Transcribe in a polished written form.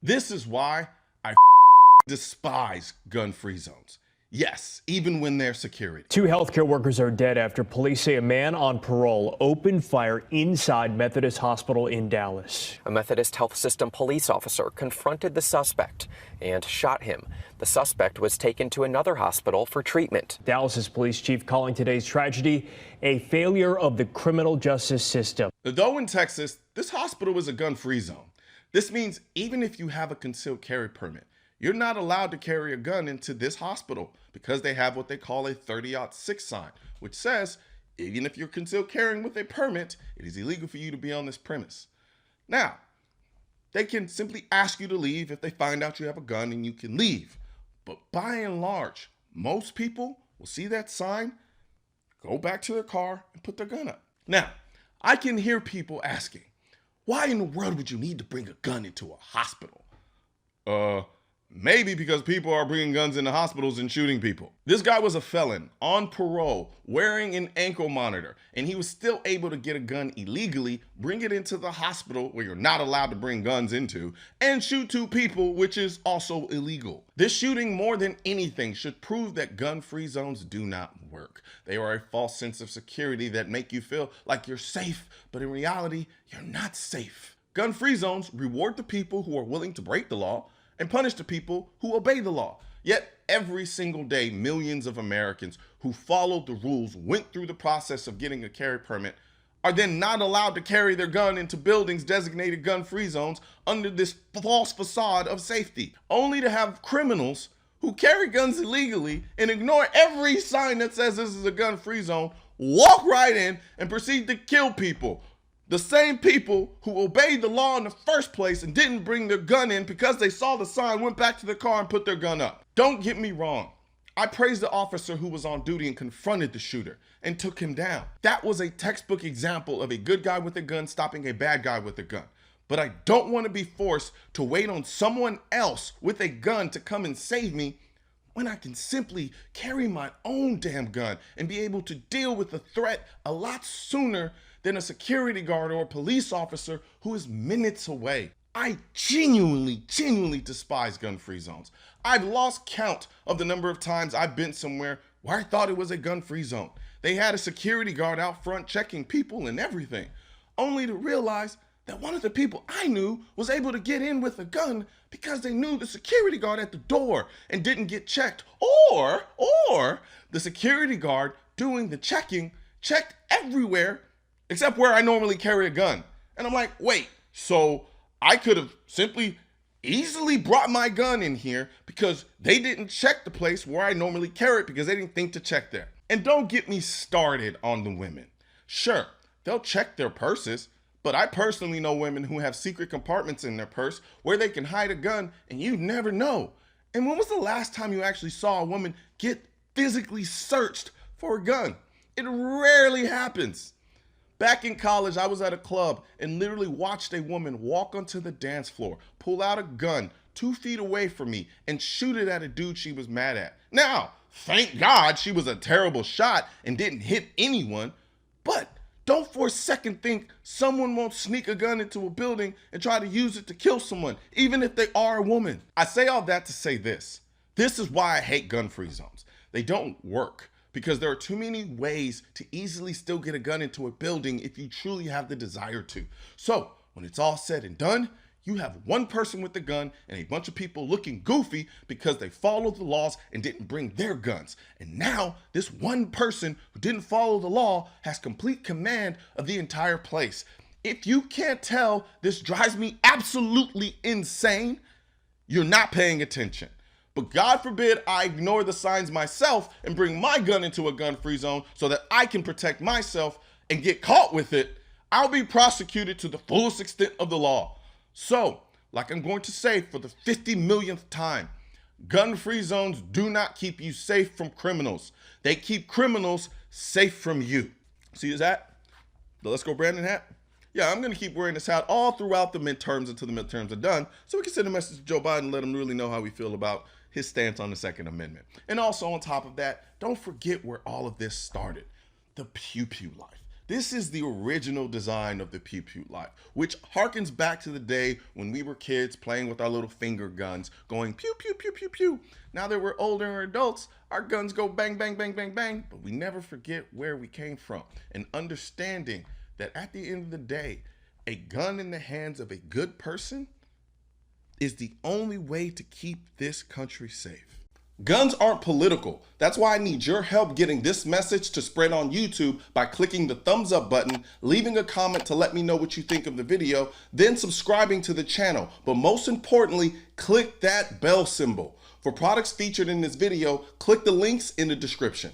This is why I despise gun-free zones. Yes, even when they're security. Two healthcare workers are dead after police say a man on parole opened fire inside Methodist Hospital in Dallas. A Methodist Health System police officer confronted the suspect and shot him. The suspect was taken to another hospital for treatment. Dallas's police chief calling today's tragedy a failure of the criminal justice system. Though in Texas, this hospital is a gun-free zone. This means even if you have a concealed carry permit, you're not allowed to carry a gun into this hospital because they have what they call a 30-06 sign, which says even if you're concealed carrying with a permit, it is illegal for you to be on this premise. Now, they can simply ask you to leave if they find out you have a gun and you can leave. But by and large, most people will see that sign, go back to their car and put their gun up. Now, I can hear people asking, why in the world would you need to bring a gun into a hospital? Maybe because people are bringing guns into hospitals and shooting people. This guy was a felon on parole, wearing an ankle monitor, and he was still able to get a gun illegally, bring it into the hospital where you're not allowed to bring guns into, and shoot two people, which is also illegal. This shooting, more than anything, should prove that gun-free zones do not work. They are a false sense of security that make you feel like you're safe, but in reality, you're not safe. Gun-free zones reward the people who are willing to break the law and punish the people who obey the law. Yet every single day, millions of Americans who followed the rules, went through the process of getting a carry permit, are then not allowed to carry their gun into buildings designated gun-free zones under this false facade of safety, only to have criminals who carry guns illegally and ignore every sign that says this is a gun-free zone, walk right in and proceed to kill people. The same people who obeyed the law in the first place and didn't bring their gun in because they saw the sign, went back to the car and put their gun up. Don't get me wrong. I praise the officer who was on duty and confronted the shooter and took him down. That was a textbook example of a good guy with a gun stopping a bad guy with a gun. But I don't want to be forced to wait on someone else with a gun to come and save me when I can simply carry my own damn gun and be able to deal with the threat a lot sooner than a security guard or a police officer who is minutes away. I genuinely despise gun-free zones. I've lost count of the number of times I've been somewhere where I thought it was a gun-free zone. They had a security guard out front checking people and everything, only to realize that one of the people I knew was able to get in with a gun because they knew the security guard at the door and didn't get checked. Or the security guard doing the checking checked everywhere except where I normally carry a gun. And I'm like, wait, so I could have simply easily brought my gun in here because they didn't check the place where I normally carry it because they didn't think to check there. And don't get me started on the women. Sure, they'll check their purses, but I personally know women who have secret compartments in their purse where they can hide a gun and you never know. And when was the last time you actually saw a woman get physically searched for a gun? It rarely happens. Back in college, I was at a club and literally watched a woman walk onto the dance floor, pull out a gun 2 feet away from me and shoot it at a dude she was mad at. Now, thank God she was a terrible shot and didn't hit anyone, but don't for a second think someone won't sneak a gun into a building and try to use it to kill someone, even if they are a woman. I say all that to say this. This is why I hate gun-free zones. They don't work, because there are too many ways to easily still get a gun into a building if you truly have the desire to. So when it's all said and done, you have one person with the gun and a bunch of people looking goofy because they followed the laws and didn't bring their guns. And now this one person who didn't follow the law has complete command of the entire place. If you can't tell, this drives me absolutely insane. You're not paying attention. But God forbid I ignore the signs myself and bring my gun into a gun-free zone so that I can protect myself and get caught with it. I'll be prosecuted to the fullest extent of the law. So, like I'm going to say for the 50 millionth time, gun-free zones do not keep you safe from criminals. They keep criminals safe from you. See this hat? The Let's Go Brandon hat? Yeah, I'm going to keep wearing this hat all throughout the midterms until the midterms are done so we can send a message to Joe Biden and let him really know how we feel about his stance on the Second Amendment. And also on top of that, don't forget where all of this started. The pew-pew life. This is the original design of the pew pew life, which harkens back to the day when we were kids playing with our little finger guns, going pew pew pew pew pew. Now that we're older adults, our guns go bang bang bang bang bang, but we never forget where we came from, and understanding that at the end of the day, a gun in the hands of a good person is the only way to keep this country safe. Guns aren't political. That's why I need your help getting this message to spread on YouTube by clicking the thumbs up button, leaving a comment to let me know what you think of the video, then subscribing to the channel. But most importantly, click that bell symbol. For products featured in this video, click the links in the description.